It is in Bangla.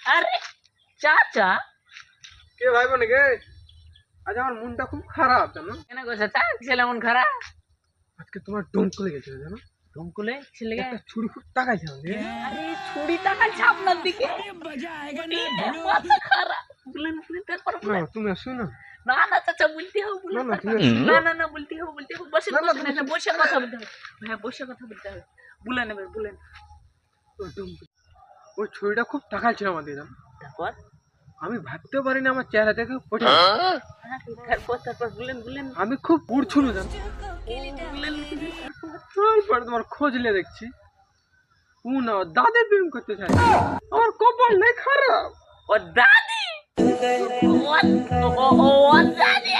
আরে চাচা, কে ভাই বোন গে? আজ আমার মনটা খুব খারাপ জানো। কেন গো চাচা, ছেলে মন খারাপ? আজকে তোমার ডোমকলে গেছিল জানো। ডমকুলে ছেলে গে? একটা ছুরি খুব টাকাইছে আমাকে। আরে ছুরি তাকাচ্ছে আপনার দিকে, মাথা খারাপ। বলেন বলেন, তারপর না বলেন। তুমি আসো না। না না চাচা, বলতে হবে না বলেন। না তুমি না না না, বলতে হবে বলতে হবে। বসে না, না, বসে তুমি- না, বসে কথা বলতে হবে ভাইয়া, বসে কথা বলতে হবে। বলেন এবার বলেন। ওই ডোমকল, ওই ছুরিটা খুব টাকাইছিল আমাদের জানো। তারপর আমি ভাবতে পারিনি আমার চেহারা দেখে পড়ে। তারপর বলেন বলেন আমি খুব পড়ছিল জানো। বলেন। তারপরে তোমার খোঁজ নিয়ে দেখছি ও না দাদে প্রেম করতে চাই। আমার কপাল নেই খারাপ। ও দাদি, ও দাদি।